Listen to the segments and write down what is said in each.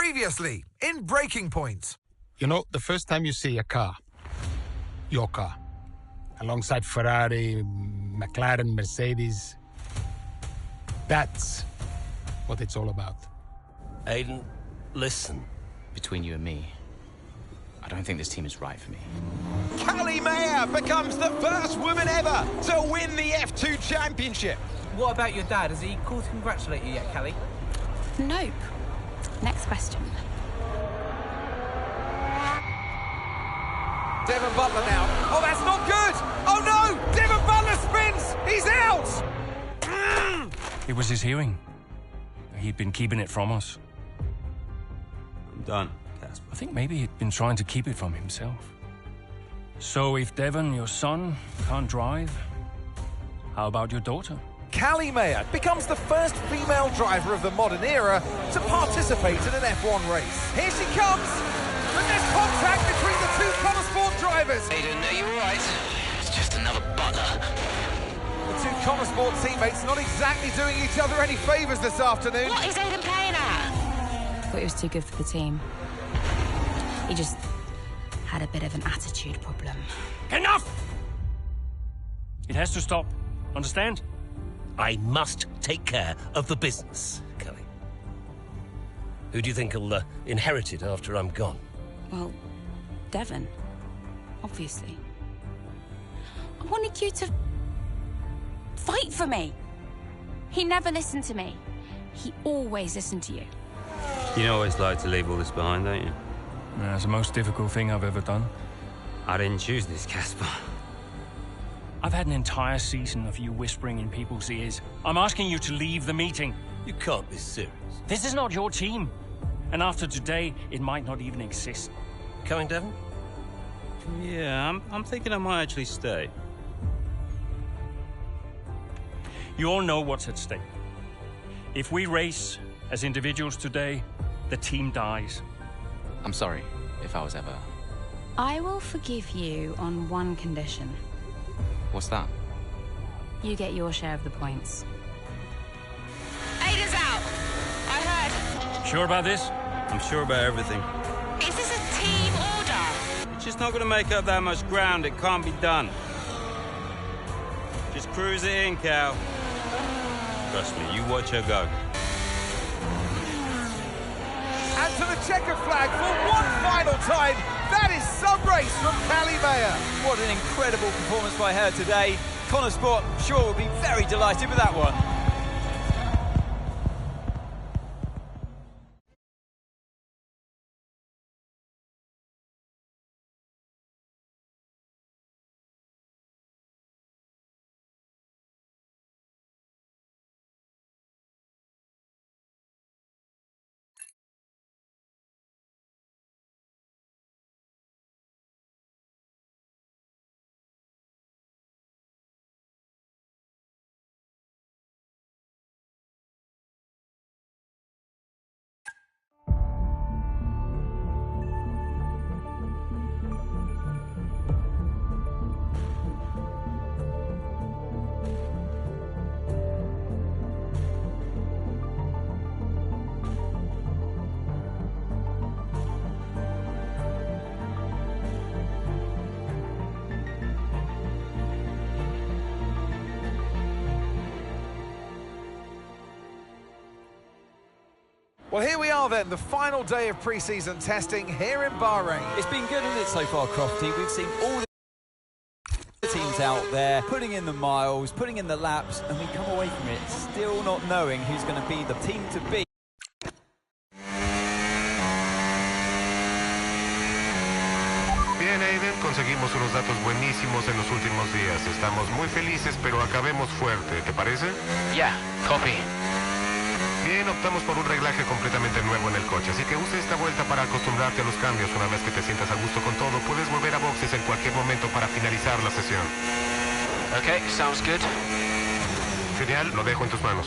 Previously, in Breaking Point. You know, the first time you see a car, your car, alongside Ferrari, McLaren, Mercedes, that's what it's all about. Aiden, listen. Between you and me, I don't think this team is right for me. Callie Mayer becomes the first woman ever to win the F2 Championship. What about your dad? Has he called to congratulate you yet, Callie? Nope. Next question. Devon Butler now. Oh, that's not good. Oh, no. Devon Butler spins. He's out. It was his hearing. He'd been keeping it from us. I'm done, Casper. I think maybe he'd been trying to keep it from himself. So if Devon, your son, can't drive, how about your daughter? Callie Mayer becomes the first female driver of the modern era to participate in an F1 race. Here she comes. And there's contact between the two Connosport drivers. Aiden, are you all right? It's just another Butler. The two Connosport teammates not exactly doing each other any favours this afternoon. What is Aiden playing at? I thought he was too good for the team. He just had a bit of an attitude problem. Enough! It has to stop. Understand? I must take care of the business, Kelly. Who do you think will inherit it after I'm gone? Well, Devon, obviously. I wanted you to fight for me. He never listened to me. He always listened to you. You always like to leave all this behind, don't you? That's the most difficult thing I've ever done. I didn't choose this, Casper. I've had an entire season of you whispering in people's ears. I'm asking you to leave the meeting. You can't be serious. This is not your team. And after today, it might not even exist. Coming, Devon? Yeah, I'm thinking I might actually stay. You all know what's at stake. If we race as individuals today, the team dies. I'm sorry if I was ever... I will forgive you on one condition. What's that? You get your share of the points. Aiden's out. I heard. Sure about this? I'm sure about everything. Is this a team order? It's just not going to make up that much ground. It can't be done. Just cruise it in, Cal. Trust me, you watch her go. And to the checker flag for one final time. That is some race from Callie Mayer. What an incredible performance by her today. Connosport, sure, will be very delighted with that one. Well, here we are then, the final day of pre-season testing here in Bahrain. It's been good, hasn't it, so far, Crofty? We've seen all the teams out there, putting in the miles, putting in the laps, and we come away from it still not knowing who's going to be the team to beat. Bien, Aiden, conseguimos unos datos buenísimos en los últimos días. Estamos muy felices, pero acabemos fuerte, ¿te parece? Yeah, copy. Bien, optamos por un reglaje completamente nuevo en el coche, así que use esta vuelta para acostumbrarte a los cambios. Una vez que te sientas a gusto con todo, puedes volver a boxes en cualquier momento para finalizar la sesión. Okay, sounds good. Genial, lo dejo en tus manos.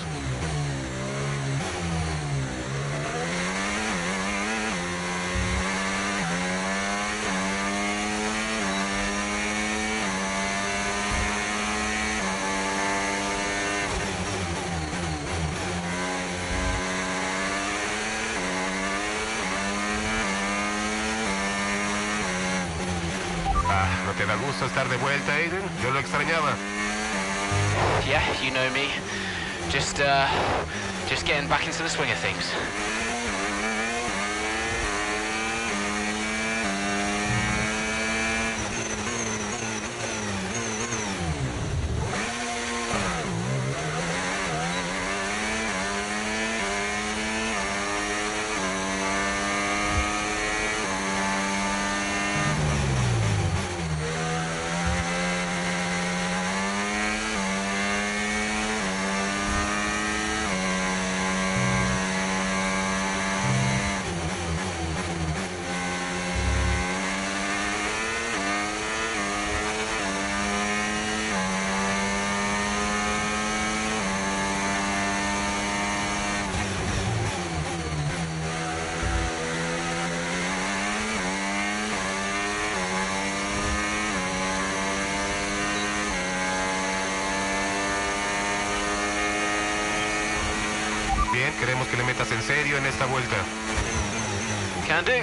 ¿No te da gusto estar de vuelta, Aiden? Yo lo extrañaba. Yeah, you know me. Just getting back into the swing of things. Bien, queremos que le metas en serio en esta vuelta. Can do.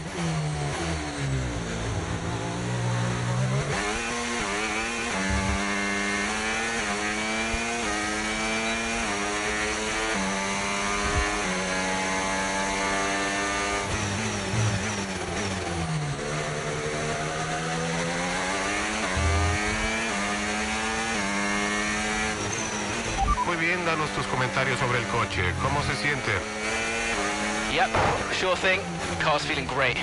Muy bien, danos tus comentarios sobre el coche. ¿Cómo se siente? Yep, sure thing. Car's feeling great.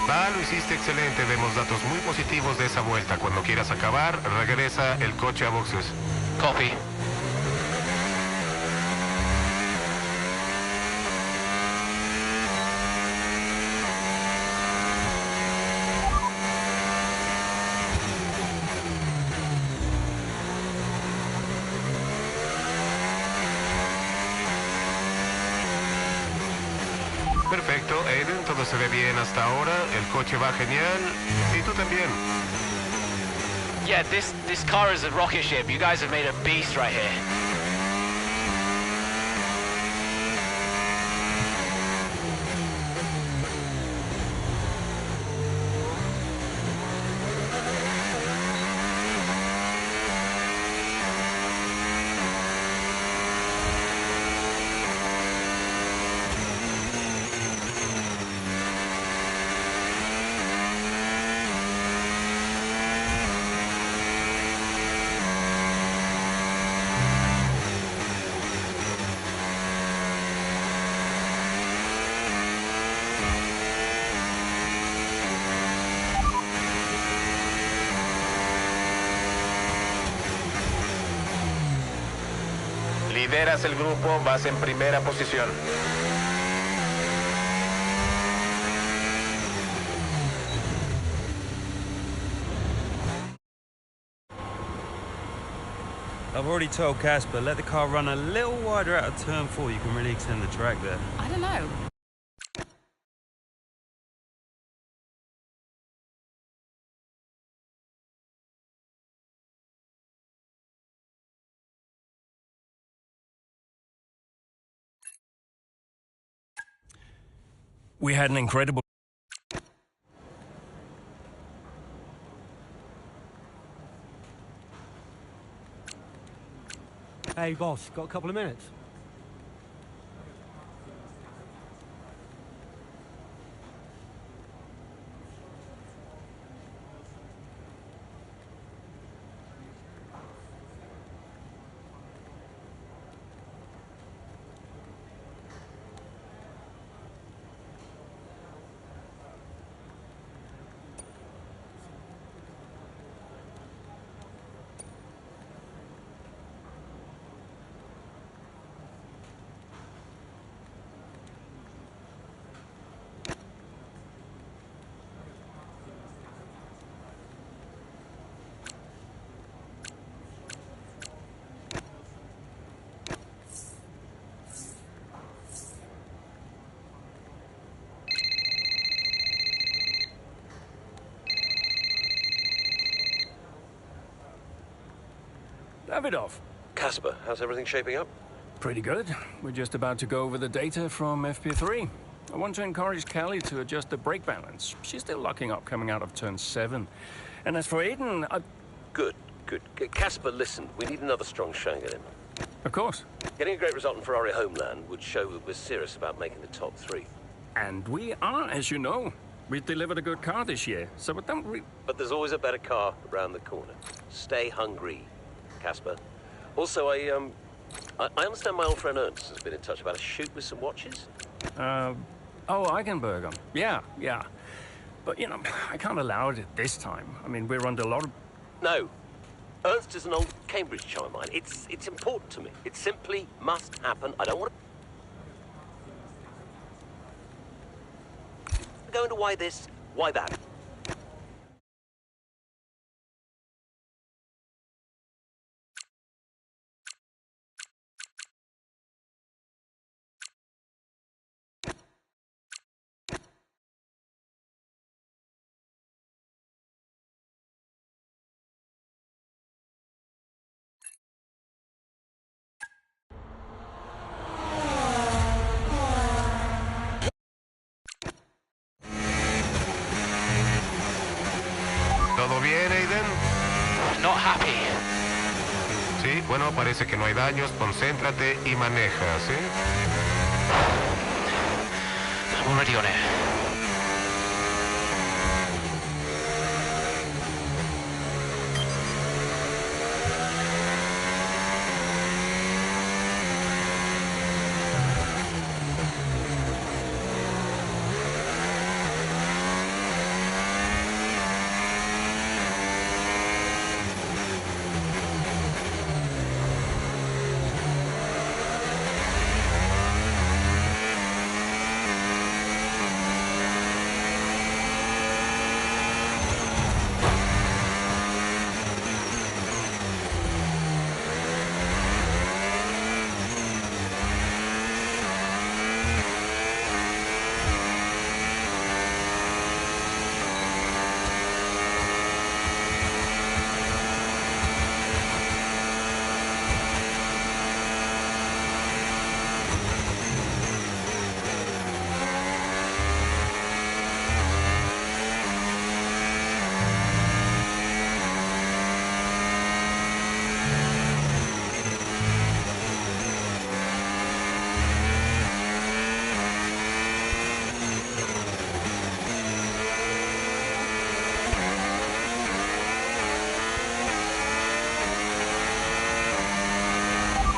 Va, lo hiciste excelente. Vemos datos muy positivos de esa vuelta. Cuando quieras acabar, regresa el coche a boxes. Copy. Perfecto, Aiden, todo se ve bien hasta ahora. El coche va genial. Y tú también. Yeah, this car is a rocket ship. You guys have made a beast right here. Lideras el grupo, vas en primera posición. I've already told Casper, let the car run a little wider out of turn 4. You can really extend the track there. I don't know. We had an incredible... Hey, boss, got a couple of minutes? Davidov. Casper, how's everything shaping up? Pretty good. We're just about to go over the data from FP3. I want to encourage Callie to adjust the brake balance. She's still locking up coming out of turn 7. And as for Aiden, Good. Casper, listen, we need another strong shank at him. Of course. Getting a great result in Ferrari homeland would show that we're serious about making the top 3. And we are, as you know. We've delivered a good car this year, so But there's always a better car around the corner. Stay hungry, Casper. Also, I understand my old friend Ernst has been in touch about a shoot with some watches. Eichenberger. Yeah. But, you know, I can't allow it at this time. I mean, we're under a lot of... No. Ernst is an old Cambridge chum of mine. It's important to me. It simply must happen. I don't want to go into why this, why that. ¿Todo bien, Aiden? Not happy. Sí, bueno, parece que no hay daños. Concéntrate y maneja, ¿sí? I'm already on it.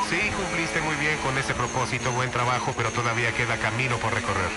Sí, cumpliste muy bien con ese propósito, buen trabajo, pero todavía queda camino por recorrer.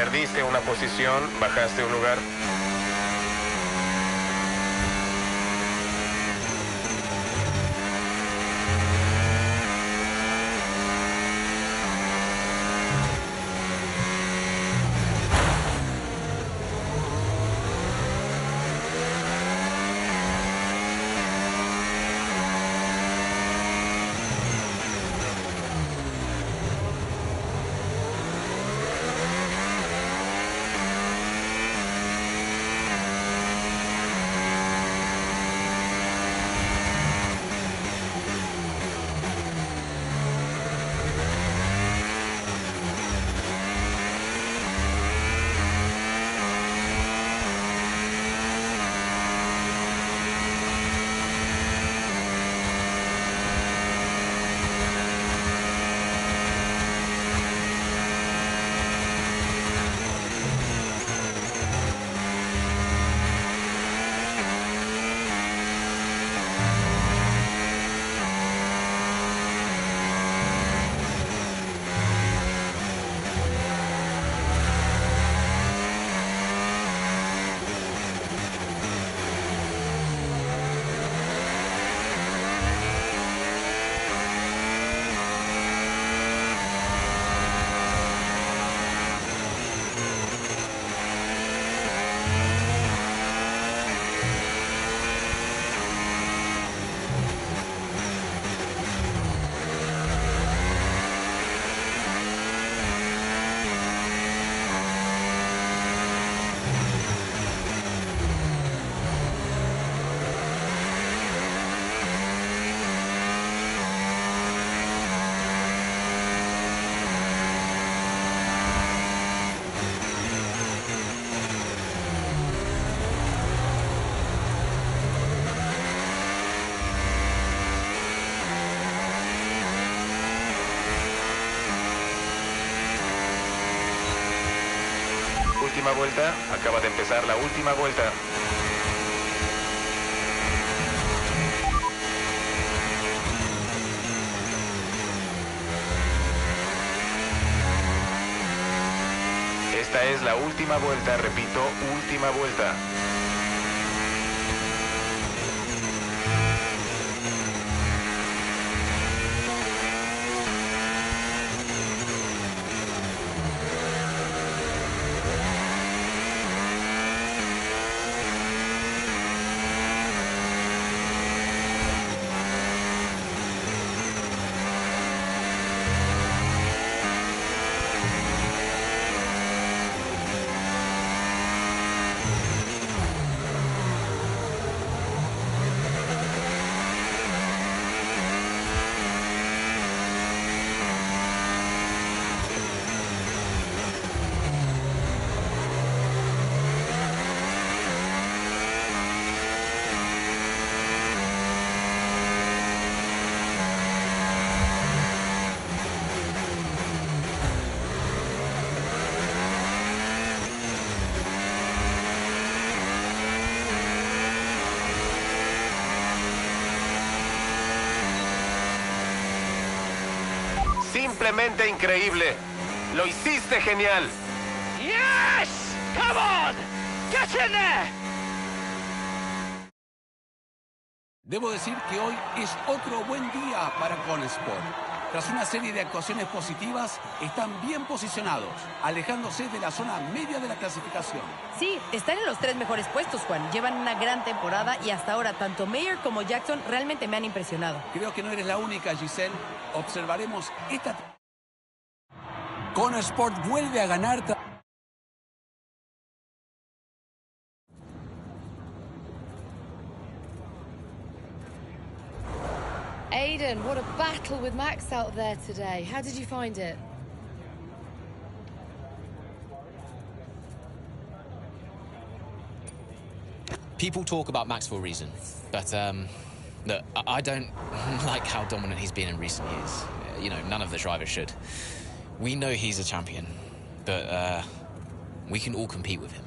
Perdiste una posición, bajaste un lugar. Última vuelta, acaba de empezar la última vuelta. Esta es la última vuelta, repito, última vuelta. Simplemente increíble. Lo hiciste genial. Yes! Come on! Get in there! Debo decir que hoy es otro buen día para Conesport. Tras una serie de actuaciones positivas, están bien posicionados, alejándose de la zona media de la clasificación. Sí, están en los 3 mejores puestos, Juan. Llevan una gran temporada y hasta ahora tanto Mayer como Jackson realmente me han impresionado. Creo que no eres la única, Giselle. Observaremos esta... Conesport vuelve a ganar... Aiden, what a battle with Max out there today. How did you find it? People talk about Max for a reason, but look, I don't like how dominant he's been in recent years. You know, none of the drivers should. We know he's a champion, but we can all compete with him.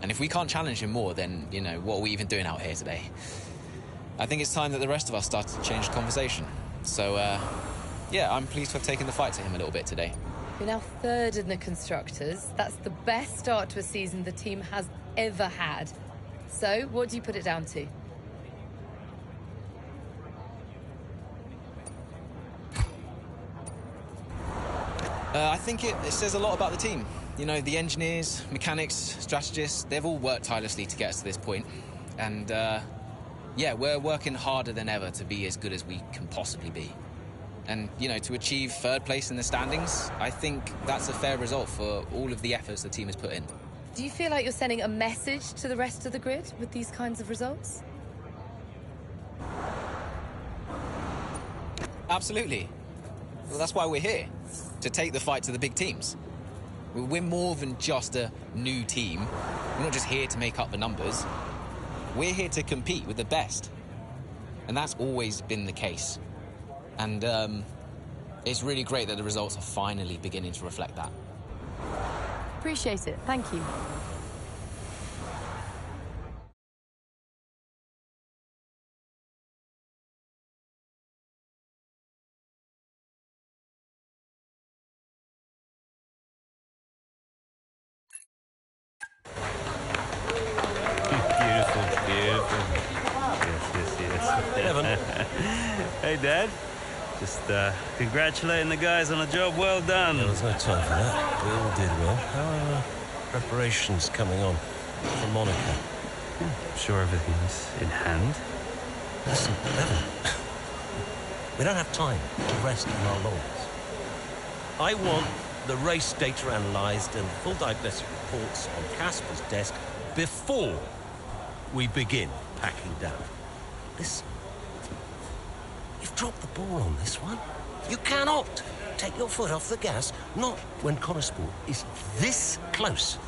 And if we can't challenge him more, then, you know, what are we even doing out here today? I think it's time that the rest of us start to change the conversation. So, yeah, I'm pleased to have taken the fight to him a little bit today. You're now third in the Constructors. That's the best start to a season the team has ever had. So, what do you put it down to? I think it says a lot about the team. You know, the engineers, mechanics, strategists, they've all worked tirelessly to get us to this point. And, yeah, we're working harder than ever to be as good as we can possibly be. And, you know, to achieve third place in the standings, I think that's a fair result for all of the efforts the team has put in. Do you feel like you're sending a message to the rest of the grid with these kinds of results? Absolutely. Well, that's why we're here, to take the fight to the big teams. We're more than just a new team. We're not just here to make up the numbers. We're here to compete with the best. And that's always been the case. And it's really great that the results are finally beginning to reflect that. Appreciate it. Thank you. Beautiful, beautiful. Yes. Devon. Hey, Dad. Just congratulating the guys on a job well done. There was no time for that. We all did well. How are preparations coming on for Monaco? I'm sure everything's in hand. Listen, Devon. We don't have time to rest on our laurels. I want the race data analysed and full diagnostic reports on Casper's desk before we begin packing down. Listen, you've dropped the ball on this one. You cannot take your foot off the gas, not when Conesport is this close.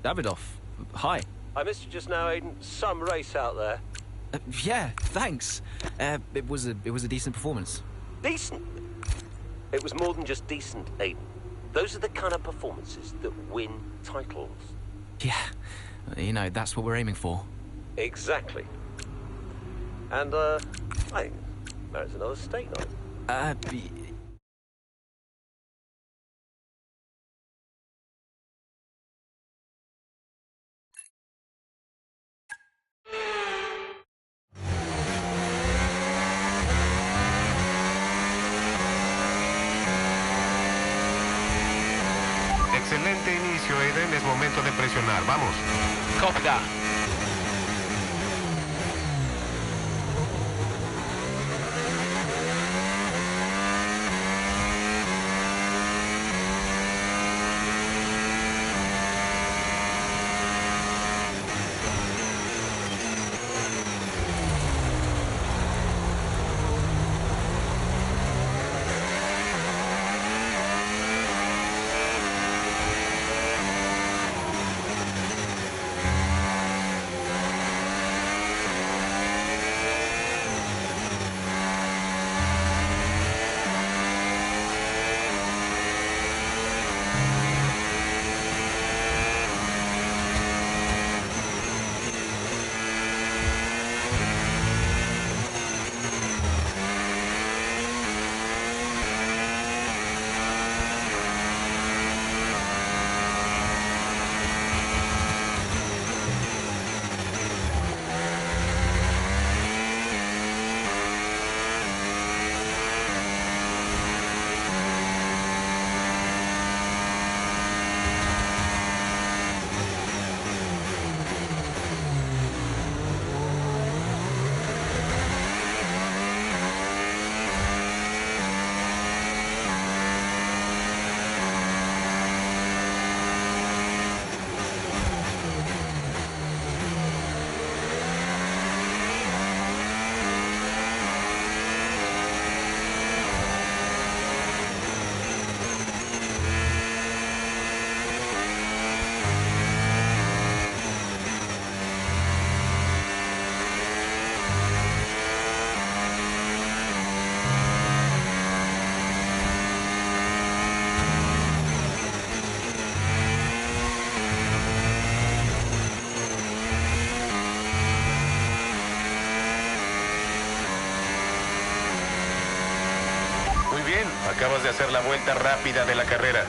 Davidoff, hi. I missed you just now, Aiden. Some race out there. Yeah, thanks. It was a decent performance. Decent? It was more than just decent, Aiden. Those are the kind of performances that win titles. Yeah, you know, that's what we're aiming for. Exactly. And, I think there's another steak night. Excelente inicio, Aiden. Es momento de presionar. Vamos. Copy that. Acabas de hacer la vuelta rápida de la carrera.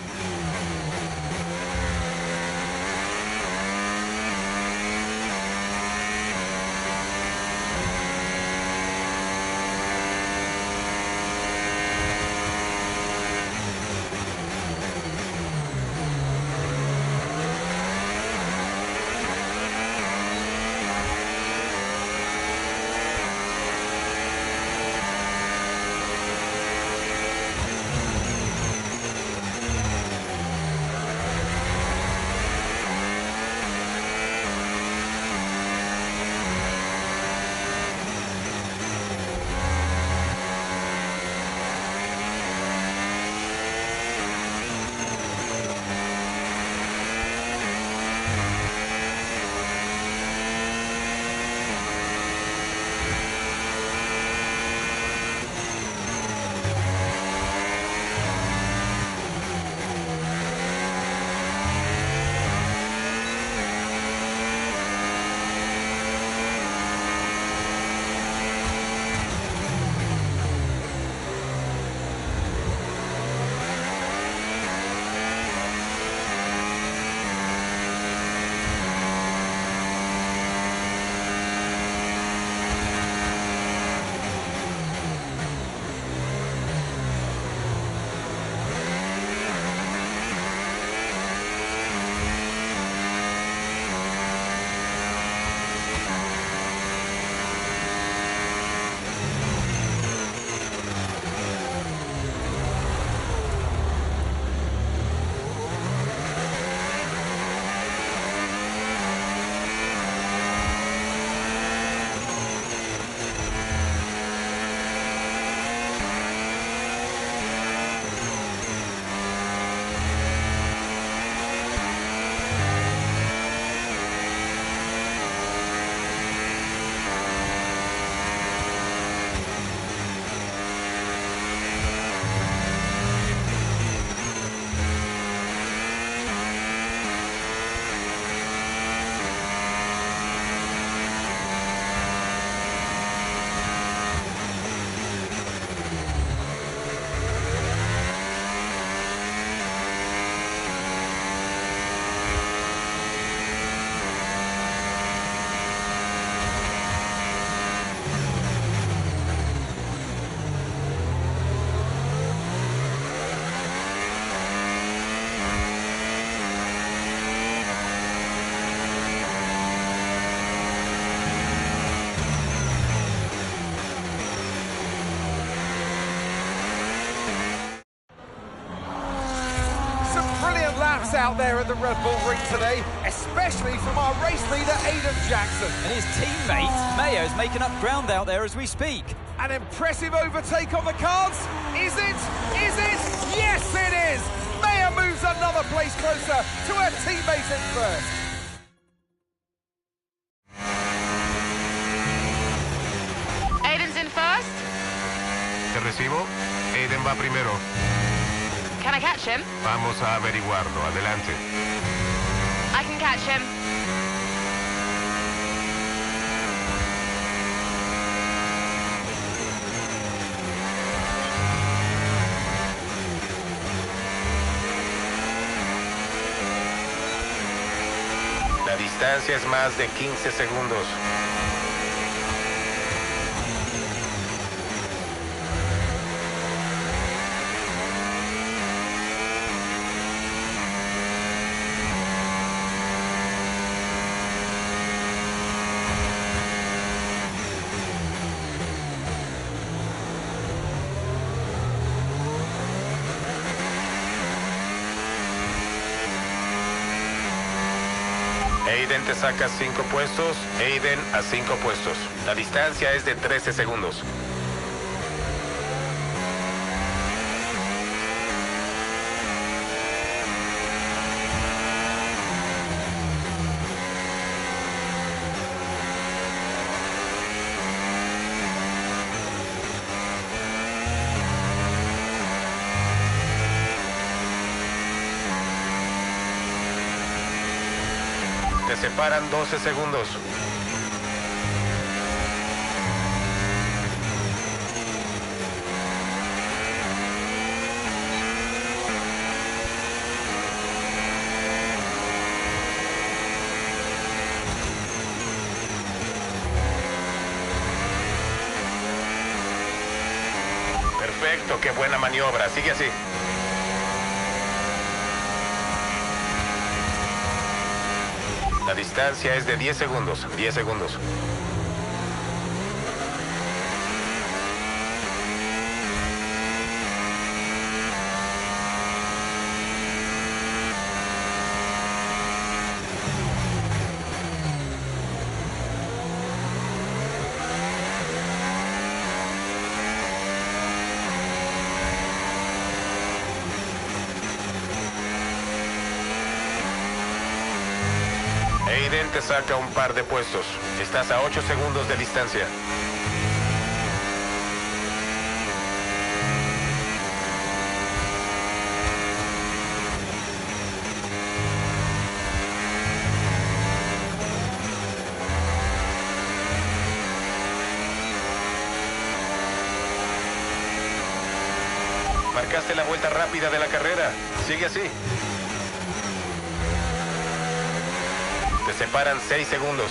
Out there at the Red Bull Ring today, especially from our race leader, Aiden Jackson. And his teammate, Mayo's making up ground out there as we speak. An impressive overtake on the cards. Is it? Is it? Yes, it is! Mayo moves another place closer to her teammate in first. Aiden's in first. Te recibo. Aiden va primero. Can I catch him? Vamos a averiguarlo. Adelante. I can catch him. La distancia es más de 15 segundos. Aiden te saca 5 puestos, Aiden a 5 puestos. La distancia es de 13 segundos. Te separan 12 segundos. Perfecto, qué buena maniobra. Sigue así. La distancia es de 10 segundos. 10 segundos. Aiden te saca un par de puestos. Estás a 8 segundos de distancia. Marcaste la vuelta rápida de la carrera. Sigue así. Te separan 6 segundos.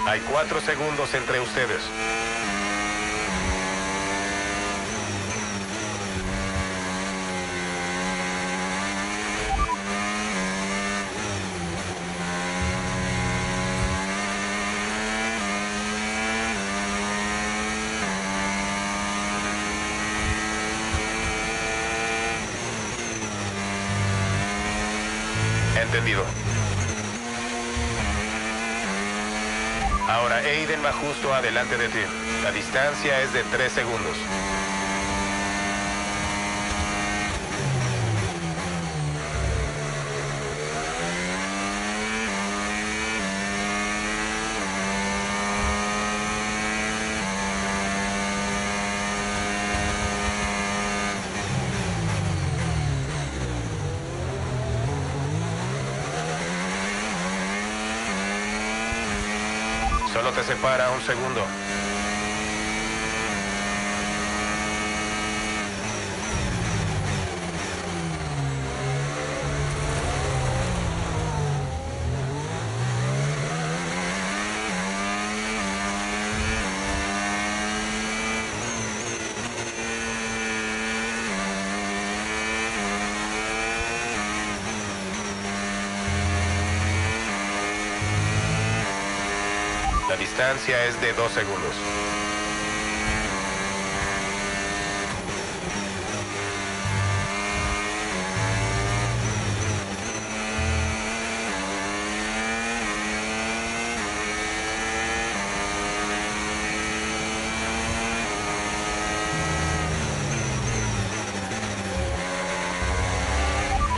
Hay 4 segundos entre ustedes. Entendido. Ahora Aiden va justo adelante de ti. La distancia es de 3 segundos. Solo te separa 1 segundo. La distancia es de 2 segundos.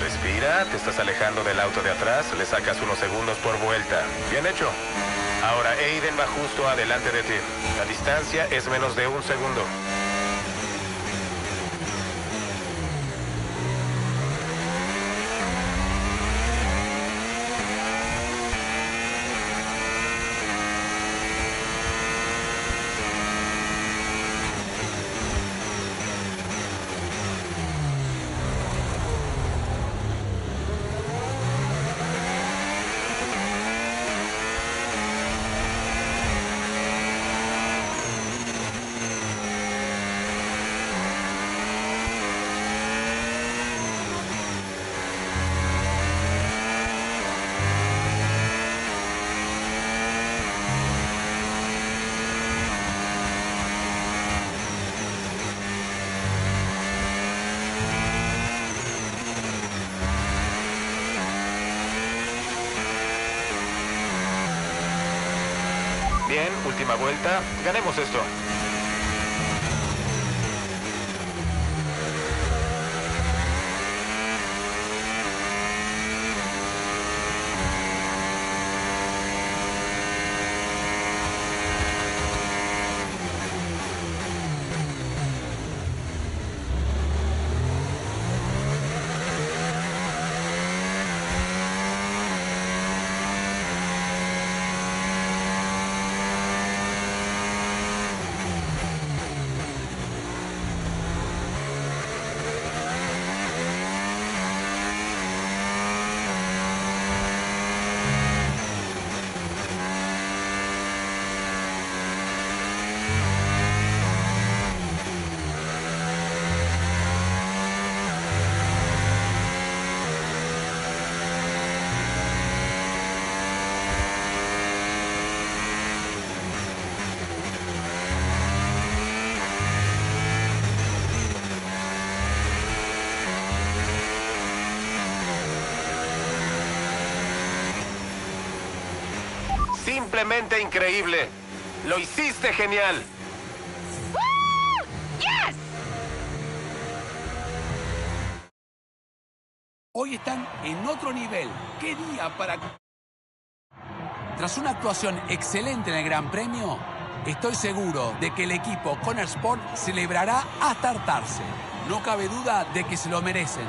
Respira, te estás alejando del auto de atrás, le sacas unos segundos por vuelta. Bien hecho. Ahora Aiden va justo adelante de ti. La distancia es menos de 1 segundo. Bien, última vuelta. Ganemos esto. simplemente increíble. Lo hiciste genial. Woo! Yes! Hoy están en otro nivel. ¡Qué día para...! Tras una actuación excelente en el Gran Premio, estoy seguro de que el equipo Conesport celebrará hasta hartarse. No cabe duda de que se lo merecen.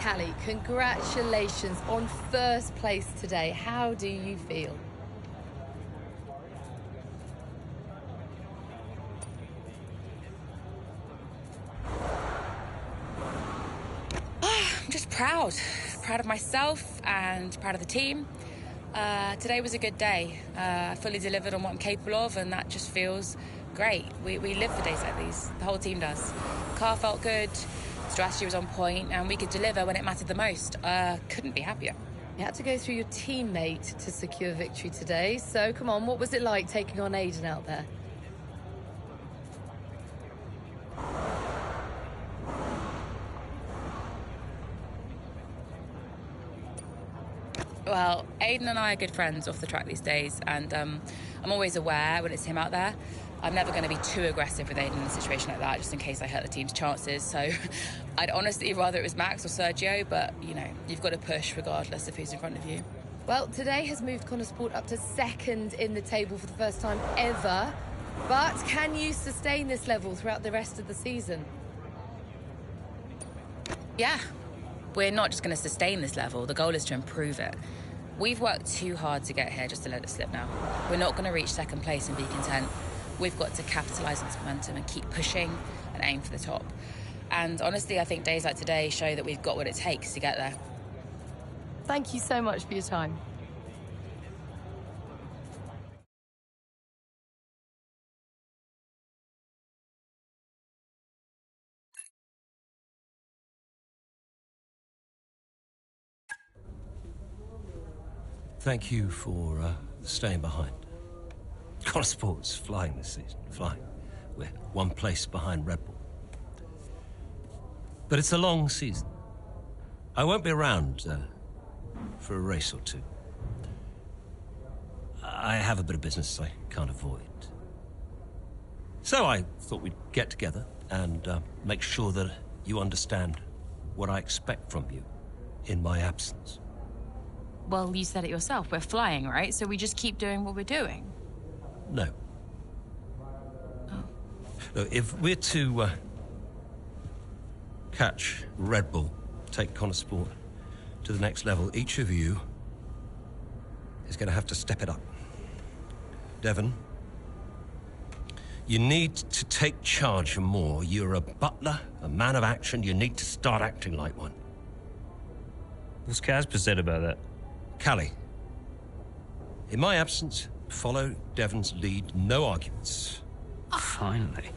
Callie, congratulations on first place today. How do you feel? I'm just proud. Proud of myself and proud of the team. Today was a good day. I fully delivered on what I'm capable of, and that just feels great. We live for days like these. The whole team does. Car felt good. Strategy was on point, and we could deliver when it mattered the most. Couldn't be happier. You had to go through your teammate to secure victory today. So, come on, what was it like taking on Aiden out there? Well, Aiden and I are good friends off the track these days, and I'm always aware when it's him out there. I'm never going to be too aggressive with Aiden in a situation like that, just in case I hurt the team's chances. So I'd honestly rather it was Max or Sergio, but, you know, you've got to push regardless of who's in front of you. Well, today has moved Conesport up to second in the table for the first time ever. But can you sustain this level throughout the rest of the season? Yeah. We're not just going to sustain this level. The goal is to improve it. We've worked too hard to get here just to let it slip now. We're not going to reach second place and be content. We've got to capitalise on this momentum and keep pushing and aim for the top. And honestly, I think days like today show that we've got what it takes to get there. Thank you so much for your time. Thank you for staying behind. Conesport's flying this season, flying. We're one place behind Red Bull. But it's a long season. I won't be around for a race or two. I have a bit of business I can't avoid. So I thought we'd get together and make sure that you understand what I expect from you in my absence. Well, you said it yourself. We're flying, right? So we just keep doing what we're doing. No. Look, if we're to catch Red Bull, take Conesport to the next level, each of you is going to have to step it up. Devon, you need to take charge more. You're a butler, a man of action. You need to start acting like one. What's Casper said about that? Callie, in my absence, follow Devon's lead, no arguments. Finally.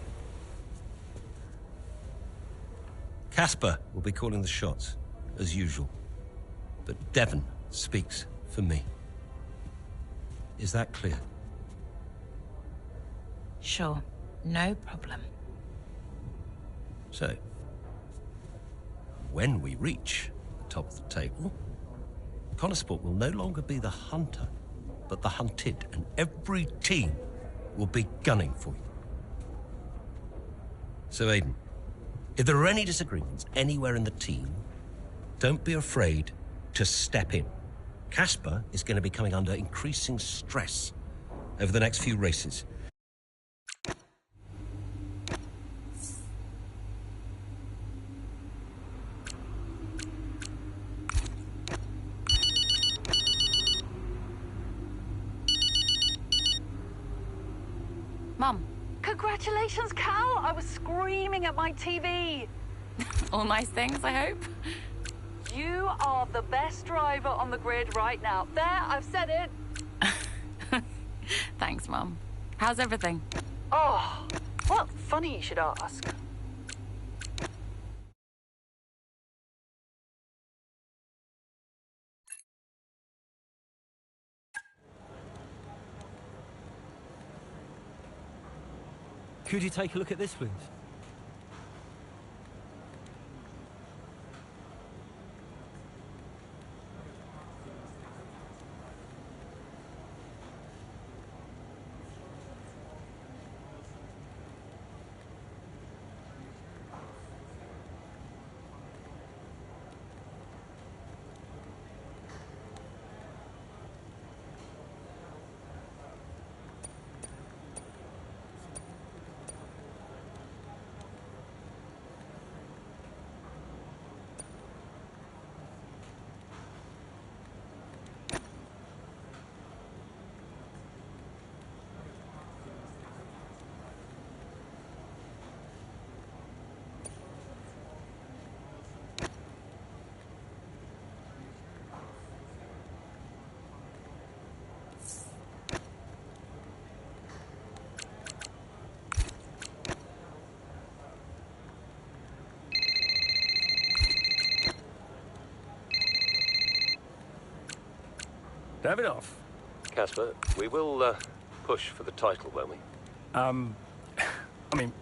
Casper will be calling the shots, as usual. But Devon speaks for me. Is that clear? Sure. No problem. So, when we reach the top of the table, Conesport will no longer be the hunter, but the hunted, and every team will be gunning for you. So, Aiden, if there are any disagreements anywhere in the team, don't be afraid to step in. Casper is going to be coming under increasing stress over the next few races. Mum, Congratulations, Cal! I was screaming at my TV. All nice things, I hope. You are the best driver on the grid right now. There, I've said it. Thanks, Mum. How's everything? Oh, well, funny you should ask. Could you take a look at this, please? Davidoff. Casper, we will push for the title, won't we? I mean...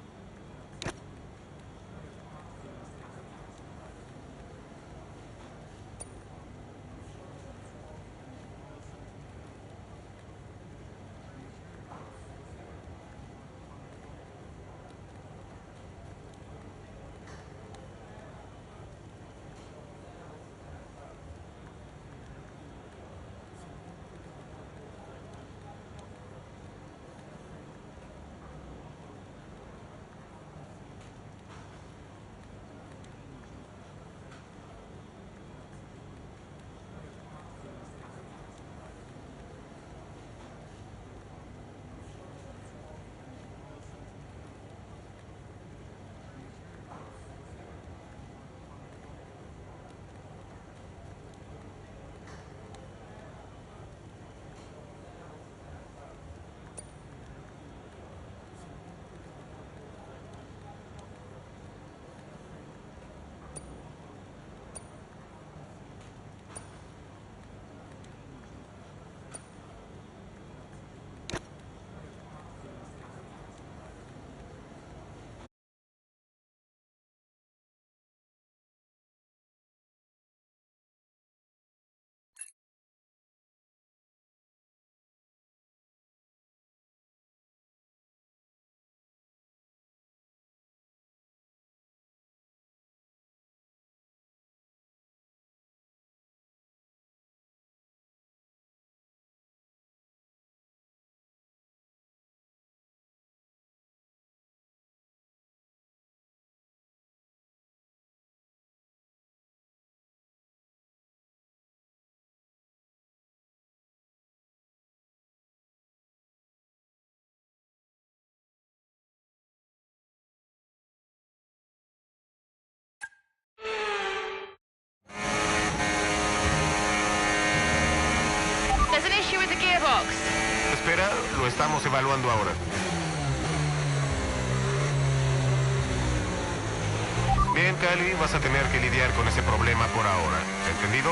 There's an issue with the gearbox. Espera, lo estamos evaluando ahora. Bien, Cali, vas a tener que lidiar con ese problema por ahora. ¿Entendido?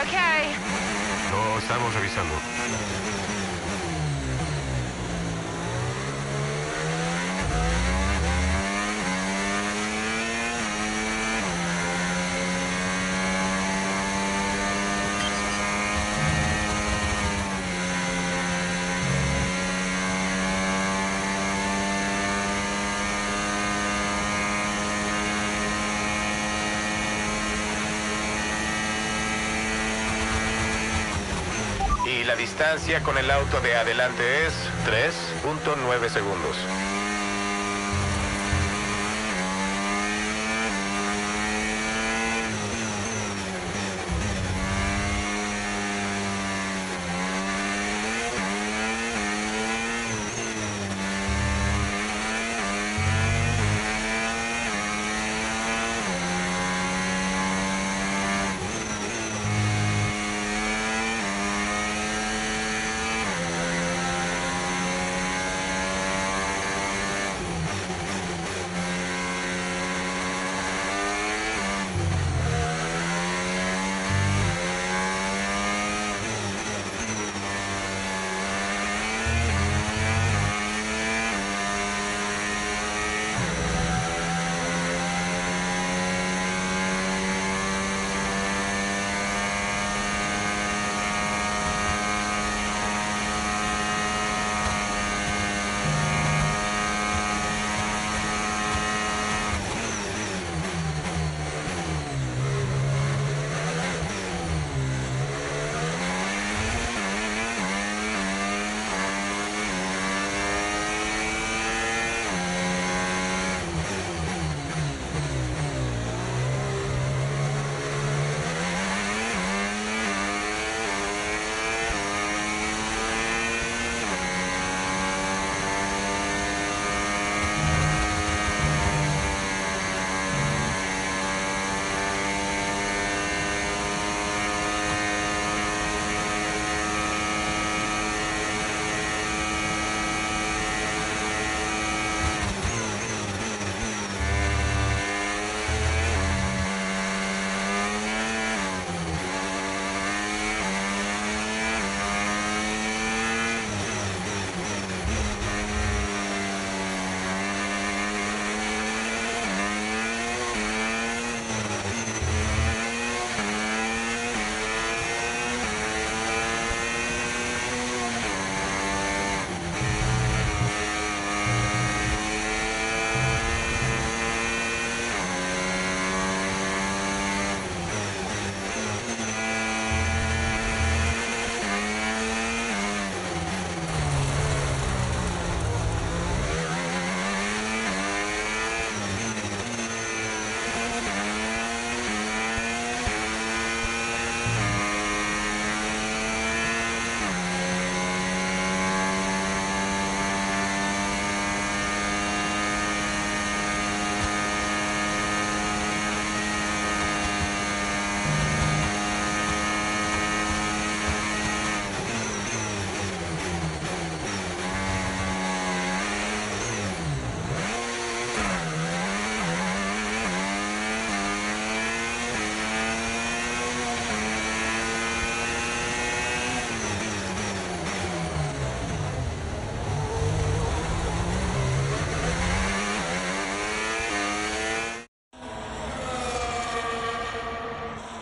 Okay. Lo estamos revisando. Y la distancia con el auto de adelante es 3.9 segundos.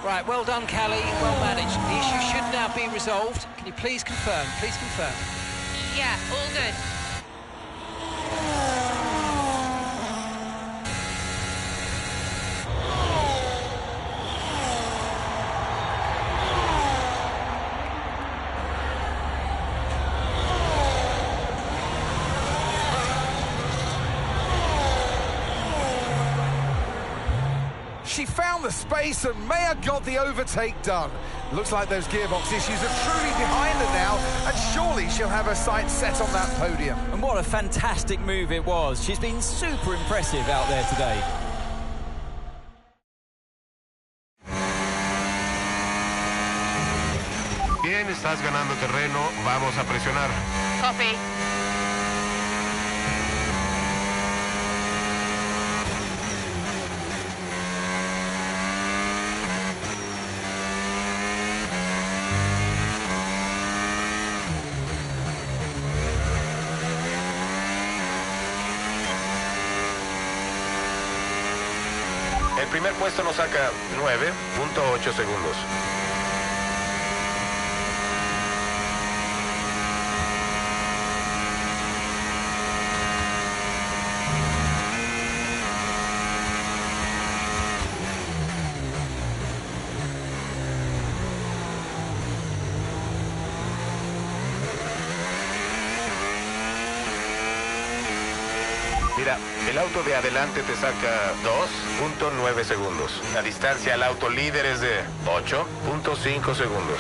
Right, well done, Callie. Well managed. The issue should now be resolved. Can you please confirm? Please confirm. Yeah, all good. She found the space and Mayer got the overtake done. Looks like those gearbox issues are truly behind her now, and surely she'll have her sights set on that podium. And what a fantastic move it was. She's been super impressive out there today. Bien, estás ganando terreno, vamos a presionar. Copy. El primer puesto nos saca 9.8 segundos. Mira, el auto de adelante te saca 2.9 segundos. La distancia al auto líder es de 8.5 segundos.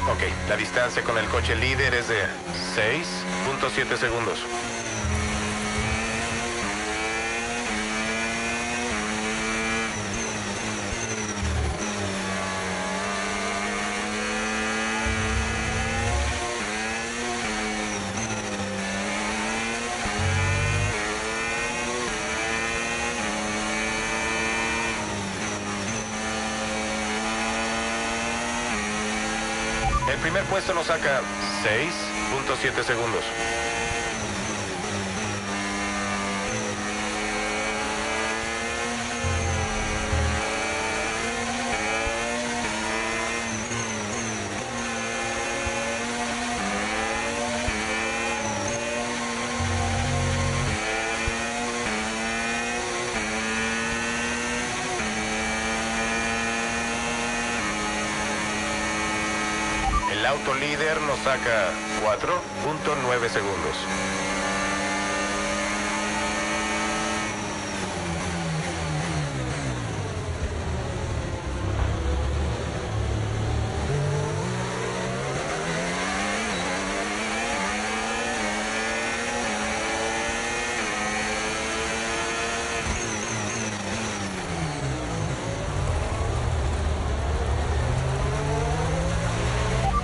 Ok, la distancia con el coche líder es de 6.7 segundos. El primer puesto nos saca 6.7 segundos. El auto líder nos saca 4.9 segundos.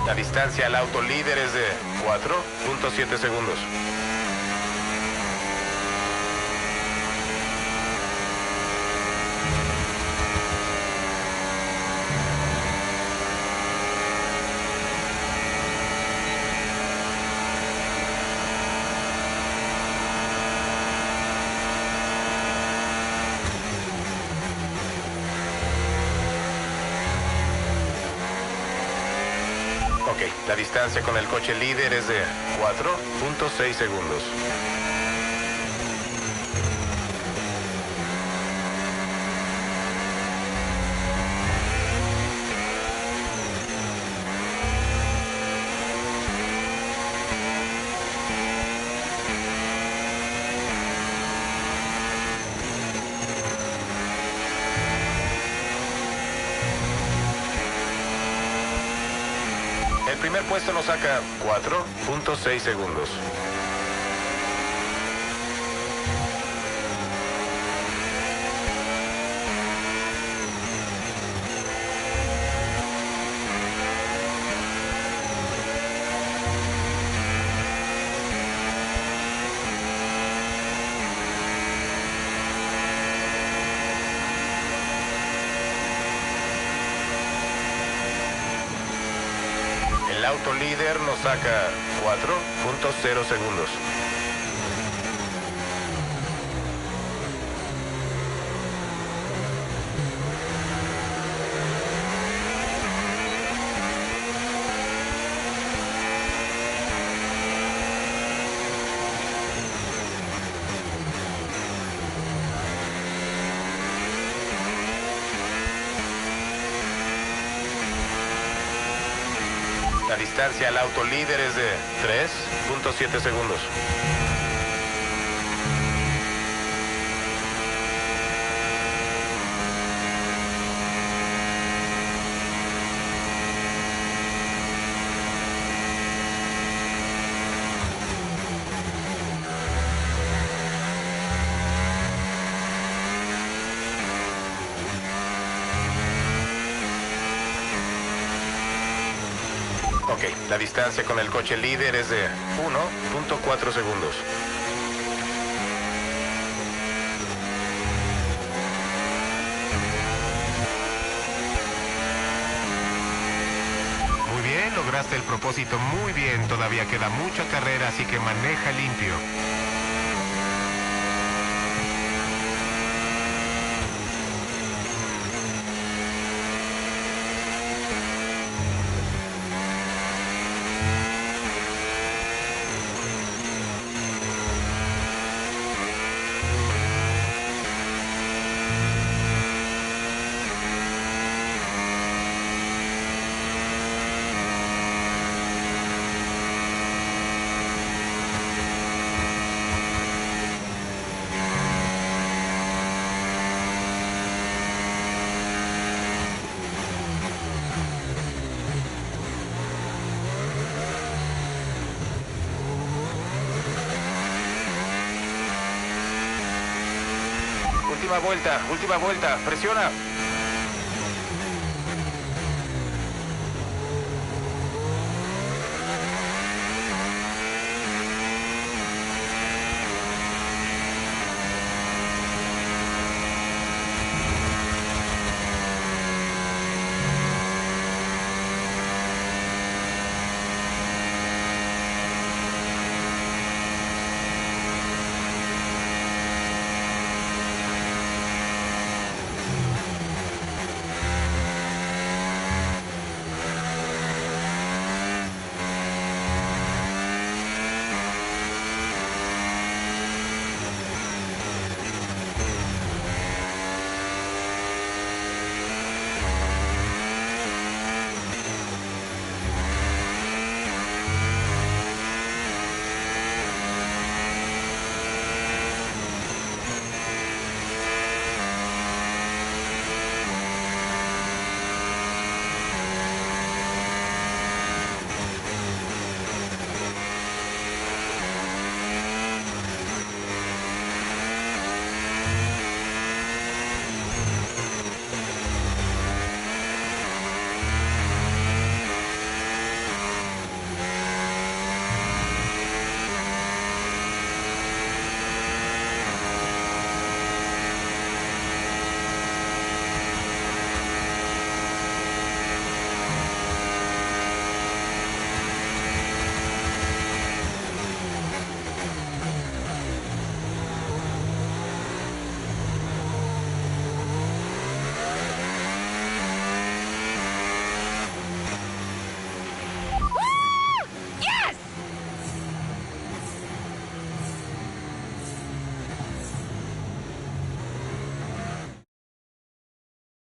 La distancia al auto líder es de 4.7 segundos. Ok, la distancia con el coche líder es de 4.6 segundos. El primer puesto nos saca 4.6 segundos. El auto líder nos saca 4.0 segundos. La distancia al auto líder es de 3.7 segundos. Ok, la distancia con el coche líder es de 1.4 segundos. Muy bien, lograste el propósito muy bien. Todavía queda mucha carrera, así que maneja limpio. Última vuelta, presiona.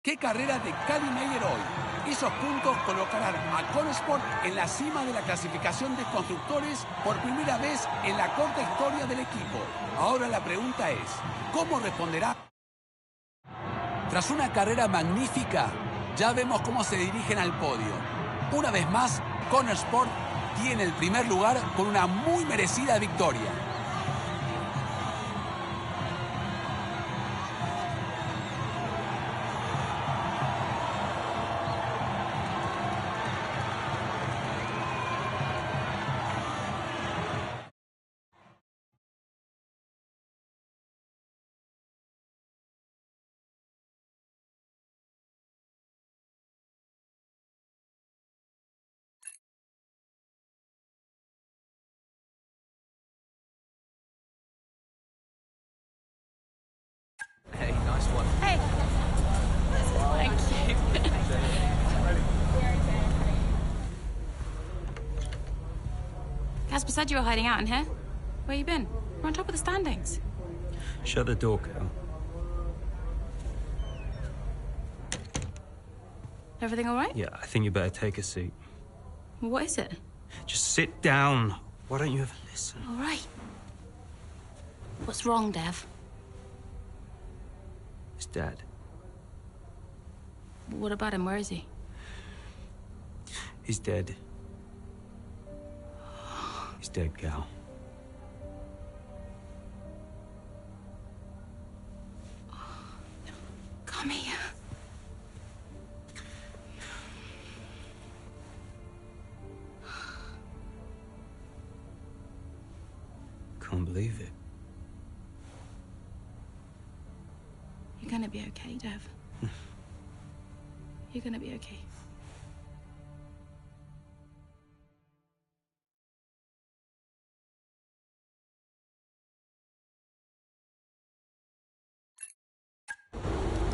¡Qué carrera de Cali Meyer hoy! Esos puntos colocarán a Conesport en la cima de la clasificación de constructores por primera vez en la corta historia del equipo. Ahora la pregunta es, ¿cómo responderá? Tras una carrera magnífica, ya vemos cómo se dirigen al podio. Una vez más, Conesport tiene el primer lugar con una muy merecida victoria. Casper said you were hiding out in here. Where you been? We're on top of the standings. Shut the door, Cal. Everything all right? Yeah, I think you better take a seat. What is it? Just sit down. Why don't you ever listen? All right. What's wrong, Dev? It's Dad. What about him? Where is he? He's dead. He's dead, Cal. Come here. Can't believe it. You're gonna be okay, Dev. You're gonna be okay.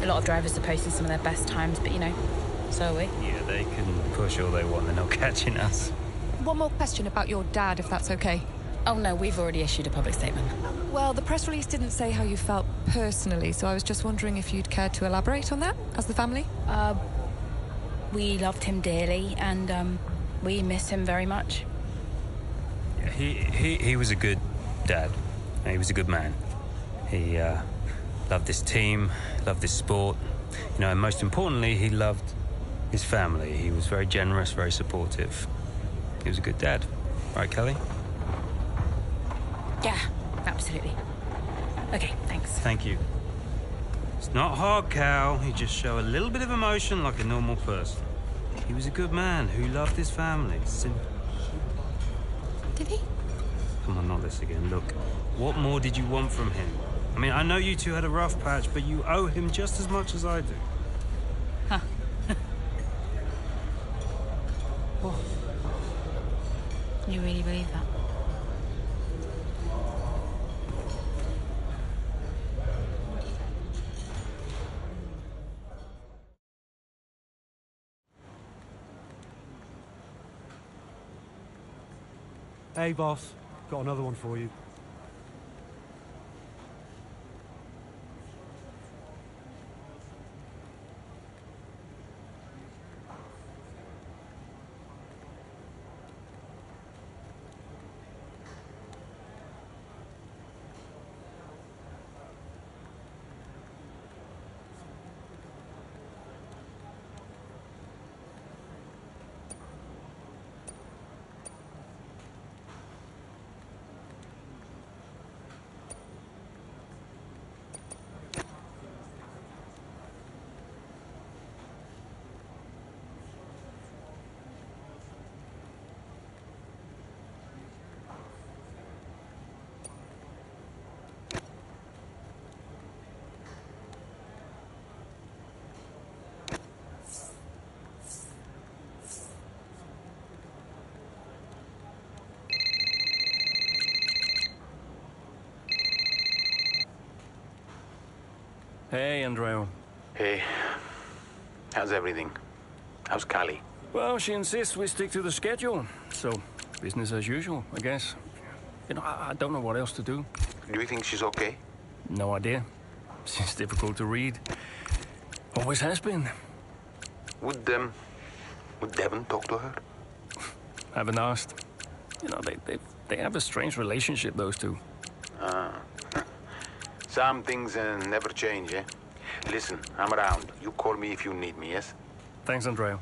A lot of drivers are posting some of their best times, but you know, so are we. Yeah, they can push all they want. They're not catching us. One more question about your dad, if that's okay. Oh no, we've already issued a public statement. Well, the press release didn't say how you felt personally, so I was just wondering if you'd care to elaborate on that, as the family? We loved him dearly, and we miss him very much. Yeah, he was a good dad. He was a good man. He loved this team, loved this sport. You know, and most importantly, he loved his family. He was very generous, very supportive. He was a good dad. Right, Kelly? Yeah, absolutely. Okay, thanks. Thank you. It's not hard, Cal. You just show a little bit of emotion like a normal person. He was a good man who loved his family. Simple. Did he? Come on, not this again. Look, what more did you want from him? I mean, I know you two had a rough patch, but you owe him just as much as I do. Huh. What? You really believe that? Hey, boss. Got another one for you. Hey, Andreo. Hey. How's everything? How's Callie? Well, she insists we stick to the schedule. So, business as usual, I guess. You know, I don't know what else to do. Do you think she's okay? No idea. She's difficult to read. Always has been. Would Devon talk to her? Haven't asked. You know, they have a strange relationship, those two. Some things never change, eh? Listen, I'm around. You call me if you need me, yes? Thanks, Andreo.